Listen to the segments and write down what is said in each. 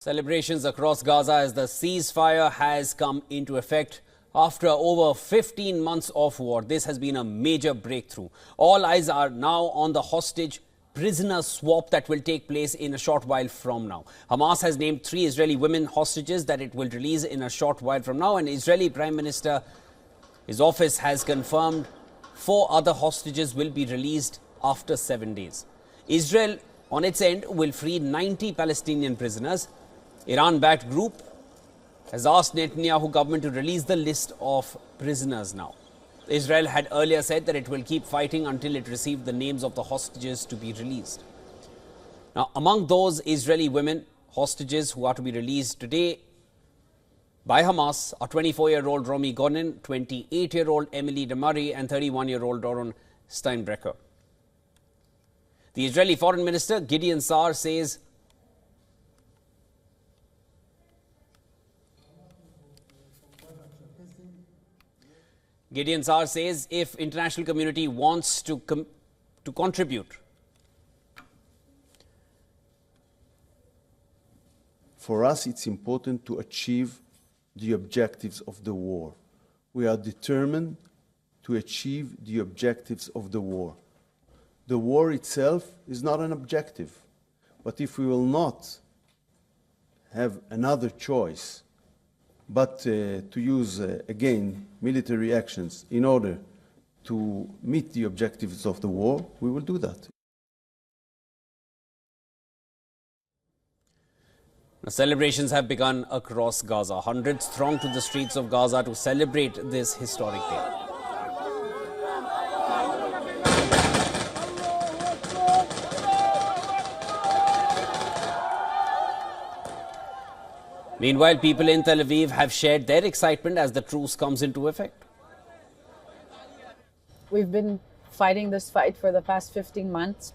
Celebrations across Gaza as the ceasefire has come into effect after over 15 months of war. This has been a major breakthrough. All eyes are now on the hostage prisoner swap that will take place in a short while from now. Hamas has named 3 Israeli women hostages that it will release in a short while from now, and Israeli Prime Minister, his office has confirmed 4 other hostages will be released after 7 days. Israel, on its end, will free 90 Palestinian prisoners. Iran-backed group has asked Netanyahu government to release the list of prisoners now. Israel had earlier said that it will keep fighting until it received the names of the hostages to be released. Now, among those Israeli women hostages who are to be released today by Hamas are 24-year-old Romi Gonen, 28-year-old Emily Damari and 31-year-old Doron Steinbrecher. The Israeli Foreign Minister Gideon Saar says if international community wants to contribute. For us, it's important to achieve the objectives of the war. We are determined to achieve the objectives of the war. The war itself is not an objective, but if we will not have another choice but to use, again, military actions in order to meet the objectives of the war, we will do that. Now, celebrations have begun across Gaza. Hundreds thronged to the streets of Gaza to celebrate this historic day. Meanwhile, people in Tel Aviv have shared their excitement as the truce comes into effect. We've been fighting this fight for the past 15 months.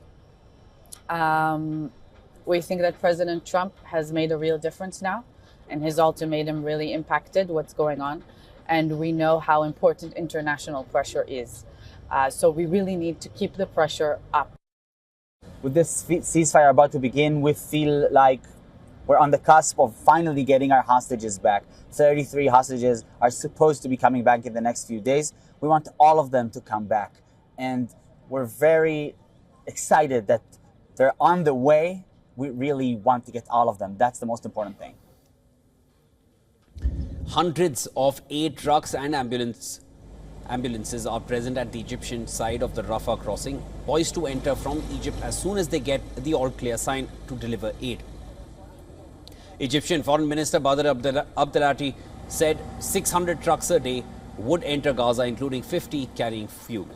We think that President Trump has made a real difference now, and his ultimatum really impacted what's going on. And we know how important international pressure is. So we really need to keep the pressure up. With this ceasefire about to begin, we feel like we're on the cusp of finally getting our hostages back. 33 hostages are supposed to be coming back in the next few days. We want all of them to come back. And we're very excited that they're on the way. We really want to get all of them. That's the most important thing. Hundreds of aid trucks and ambulances are present at the Egyptian side of the Rafah crossing, poised to enter from Egypt as soon as they get the all-clear sign to deliver aid. Egyptian Foreign Minister Badr Abdelati said 600 trucks a day would enter Gaza, including 50 carrying fuel.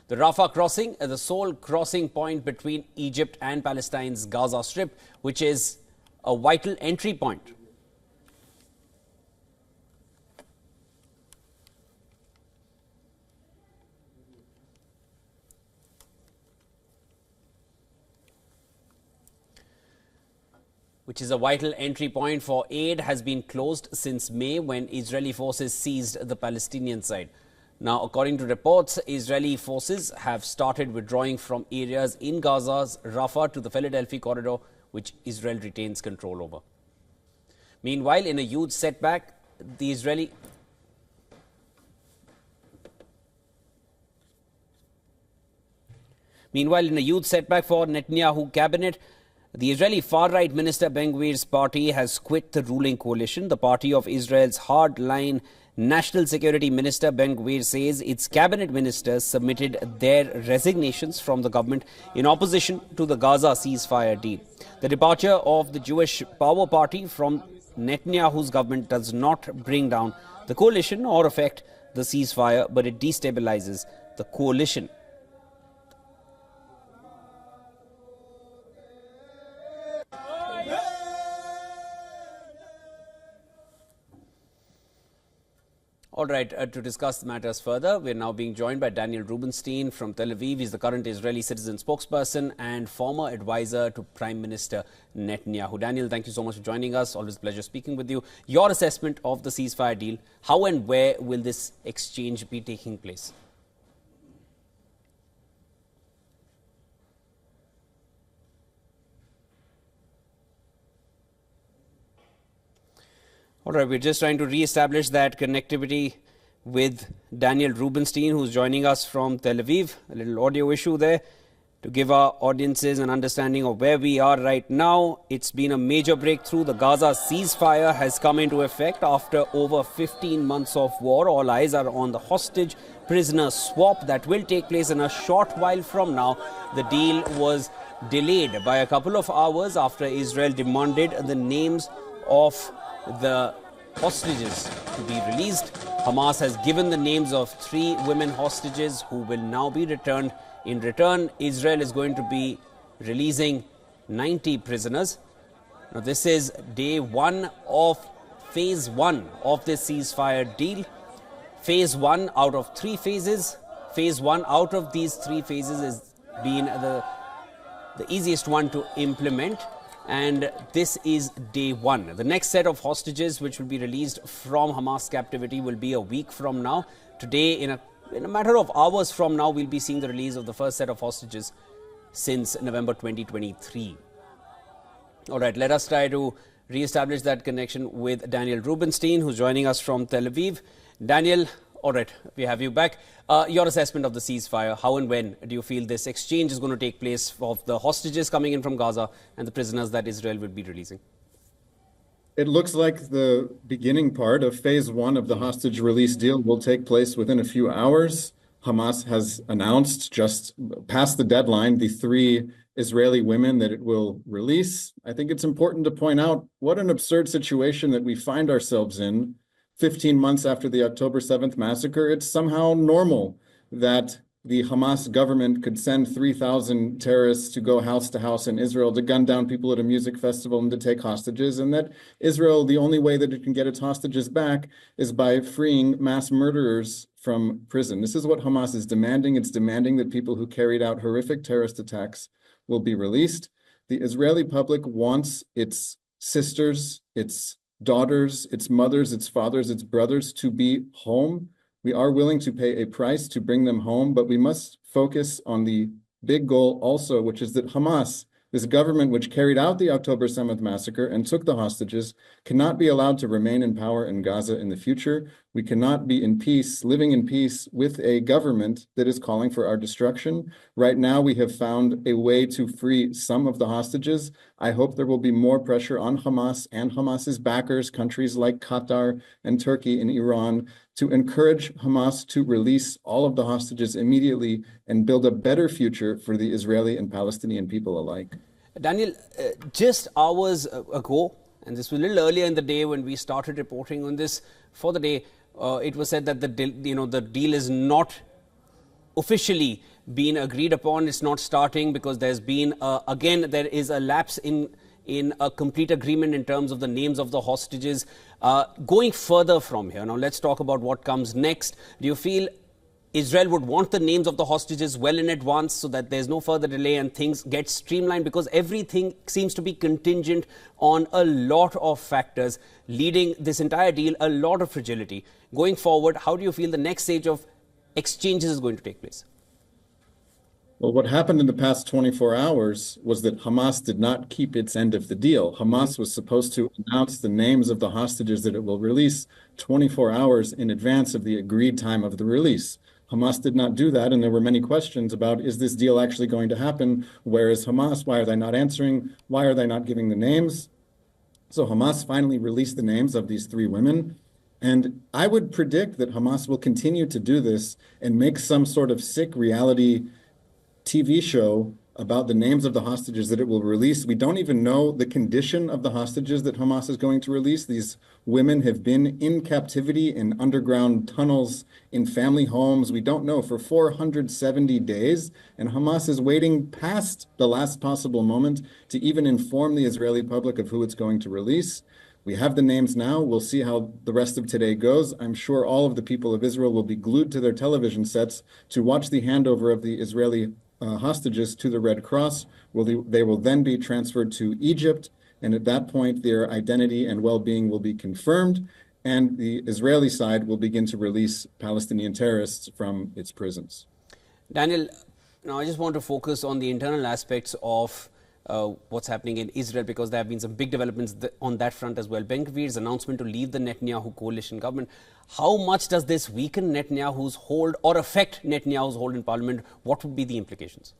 The Rafah crossing is the sole crossing point between Egypt and Palestine's Gaza Strip, which is a vital entry point. For aid, has been closed since May when Israeli forces seized the Palestinian side. Now, according to reports, Israeli forces have started withdrawing from areas in Gaza's Rafah to the Philadelphia corridor, which Israel retains control over. Meanwhile, in a huge setback, for Netanyahu cabinet, the Israeli far-right Minister Ben-Gvir's party has quit the ruling coalition. The party of Israel's hard-line National Security Minister Ben-Gvir says its cabinet ministers submitted their resignations from the government in opposition to the Gaza ceasefire deal. The departure of the Jewish Power Party from Netanyahu's government does not bring down the coalition or affect the ceasefire, but it destabilizes the coalition. All right, to discuss matters further, we're now being joined by Daniel Rubenstein from Tel Aviv. He's the current Israeli citizen spokesperson and former advisor to Prime Minister Netanyahu. Daniel, thank you so much for joining us. Always a pleasure speaking with you. Your assessment of the ceasefire deal, how and where will this exchange be taking place? All right, we're just trying to re-establish that connectivity with Daniel Rubenstein, who's joining us from Tel Aviv. A little audio issue there to give our audiences an understanding of where we are right now. It's been a major breakthrough. The Gaza ceasefire has come into effect after over 15 months of war. All eyes are on the hostage prisoner swap that will take place in a short while from now. The deal was delayed by a couple of hours after Israel demanded the names of the hostages to be released. Hamas has given the names of 3 women hostages who will now be returned. In return, Israel is going to be releasing 90 prisoners. Now, this is day 1 of phase 1 of this ceasefire deal. Phase 1 out of 3 phases. Phase 1 out of these 3 phases has been the easiest one to implement. And this is day 1. The next set of hostages which will be released from Hamas captivity will be a week from now. Today, in a matter of hours from now, we'll be seeing the release of the first set of hostages since November 2023. All right, let us try to re-establish that connection with Daniel Rubenstein, who's joining us from Tel Aviv. Daniel, all right, we have you back. Your assessment of the ceasefire, how and when do you feel this exchange is going to take place of the hostages coming in from Gaza and the prisoners that Israel will be releasing? It looks like the beginning part of phase 1 of the hostage release deal will take place within a few hours. Hamas has announced just past the deadline the 3 Israeli women that it will release. I think it's important to point out what an absurd situation that we find ourselves in 15 months after the October 7th massacre. It's somehow normal that the Hamas government could send 3,000 terrorists to go house to house in Israel to gun down people at a music festival and to take hostages, and that Israel, the only way that it can get its hostages back is by freeing mass murderers from prison. This is what Hamas is demanding. It's demanding that people who carried out horrific terrorist attacks will be released. The Israeli public wants its sisters, its daughters, its mothers, its fathers, its brothers to be home. We are willing to pay a price to bring them home, but we must focus on the big goal also, which is that Hamas, this government which carried out the October 7th massacre and took the hostages, cannot be allowed to remain in power in Gaza in the future. We cannot be in peace, living in peace with a government that is calling for our destruction. Right now, we have found a way to free some of the hostages. I hope there will be more pressure on Hamas and Hamas's backers, countries like Qatar and Turkey and Iran, to encourage Hamas to release all of the hostages immediately and build a better future for the Israeli and Palestinian people alike. Daniel, just hours ago, and this was a little earlier in the day when we started reporting on this for the day, it was said that the deal is not officially been agreed upon. It's not starting because there's been again there is a lapse in a complete agreement in terms of the names of the hostages. Going further from here, now let's talk about what comes next. Do you feel Israel would want the names of the hostages well in advance so that there's no further delay and things get streamlined? Because everything seems to be contingent on a lot of factors leading this entire deal, a lot of fragility. Going forward, how do you feel the next stage of exchanges is going to take place? Well, what happened in the past 24 hours was that Hamas did not keep its end of the deal. Hamas was supposed to announce the names of the hostages that it will release 24 hours in advance of the agreed time of the release. Hamas did not do that, and there were many questions about, is this deal actually going to happen? Where is Hamas? Why are they not answering? Why are they not giving the names? So Hamas finally released the names of these 3 women. And I would predict that Hamas will continue to do this and make some sort of sick reality TV show about the names of the hostages that it will release. We don't even know the condition of the hostages that Hamas is going to release. These women have been in captivity in underground tunnels, in family homes. We don't know for 470 days. And Hamas is waiting past the last possible moment to even inform the Israeli public of who it's going to release. We have the names now. We'll see how the rest of today goes. I'm sure all of the people of Israel will be glued to their television sets to watch the handover of the Israeli hostages to the Red Cross. They will then be transferred to Egypt, and at that point their identity and well-being will be confirmed, and the Israeli side will begin to release Palestinian terrorists from its prisons. Daniel, now I just want to focus on the internal aspects of what's happening in Israel, because there have been some big developments on that front as well. Ben Gvir's announcement to leave the Netanyahu coalition government. How much does this weaken Netanyahu's hold or affect Netanyahu's hold in parliament? What would be the implications?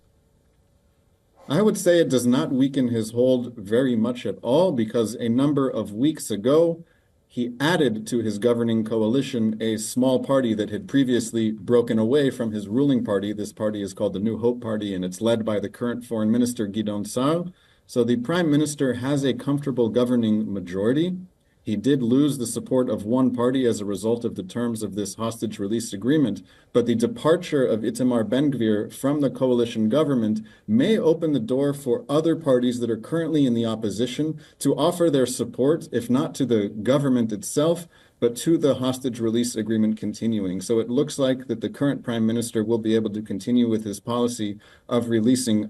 I would say it does not weaken his hold very much at all, because a number of weeks ago, he added to his governing coalition a small party that had previously broken away from his ruling party. This party is called the New Hope Party, and it's led by the current foreign minister, Gideon Sa'ar. So the prime minister has a comfortable governing majority. He did lose the support of one party as a result of the terms of this hostage release agreement, but the departure of Itamar Ben-Gvir from the coalition government may open the door for other parties that are currently in the opposition to offer their support, if not to the government itself, but to the hostage release agreement continuing. So it looks like that the current prime minister will be able to continue with his policy of releasing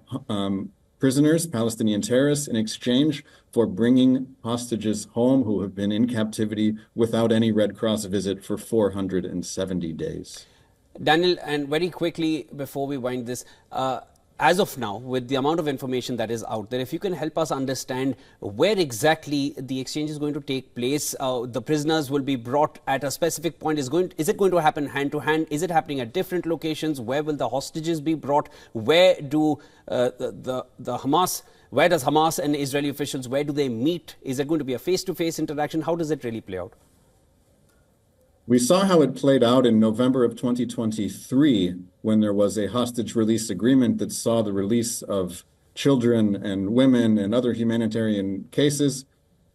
prisoners, Palestinian terrorists, in exchange for bringing hostages home who have been in captivity without any Red Cross visit for 470 days. Daniel, and very quickly before we wind this, as of now, with the amount of information that is out there, if you can help us understand where exactly the exchange is going to take place. The prisoners will be brought at a specific point. Is it going to happen hand to hand? Is it happening at different locations? Where will the hostages be brought? Where do where does Hamas and Israeli officials, where do they meet? Is it going to be a face-to-face interaction? How does it really play out? We saw how it played out in November of 2023, when there was a hostage release agreement that saw the release of children and women and other humanitarian cases.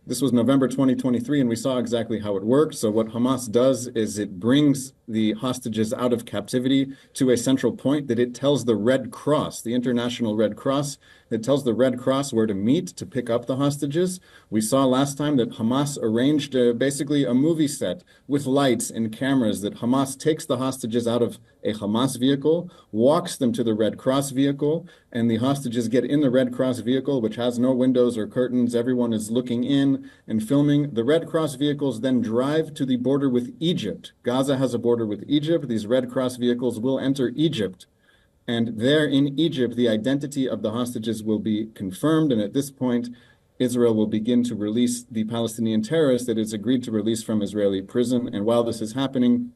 This was November 2023, and we saw exactly how it worked. So what Hamas does is it brings the hostages out of captivity to a central point that it tells the Red Cross, the International Red Cross, it tells the Red Cross where to meet to pick up the hostages. We saw last time that Hamas arranged basically a movie set with lights and cameras, that Hamas takes the hostages out of a Hamas vehicle, walks them to the Red Cross vehicle, and the hostages get in the Red Cross vehicle, which has no windows or curtains. Everyone is looking in and filming. The Red Cross vehicles then drive to the border with Egypt. Gaza has a border with Egypt. These Red Cross vehicles will enter Egypt. And there in Egypt, the identity of the hostages will be confirmed. And at this point, Israel will begin to release the Palestinian terrorists that it's agreed to release from Israeli prison. And while this is happening,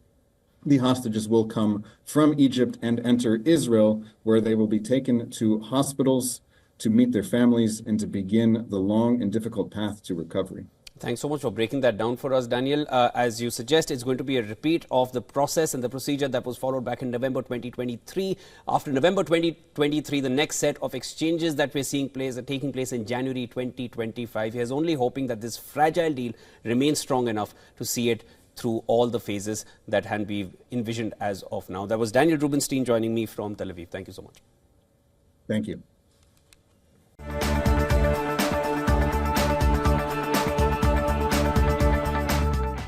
the hostages will come from Egypt and enter Israel, where they will be taken to hospitals to meet their families and to begin the long and difficult path to recovery. Thanks so much for breaking that down for us, Daniel. As you suggest, it's going to be a repeat of the process and the procedure that was followed back in November 2023. After November 2023, the next set of exchanges that we're seeing are taking place in January 2025. He is only hoping that this fragile deal remains strong enough to see it through all the phases that can be envisioned as of now. That was Daniel Rubenstein joining me from Tel Aviv. Thank you so much. Thank you.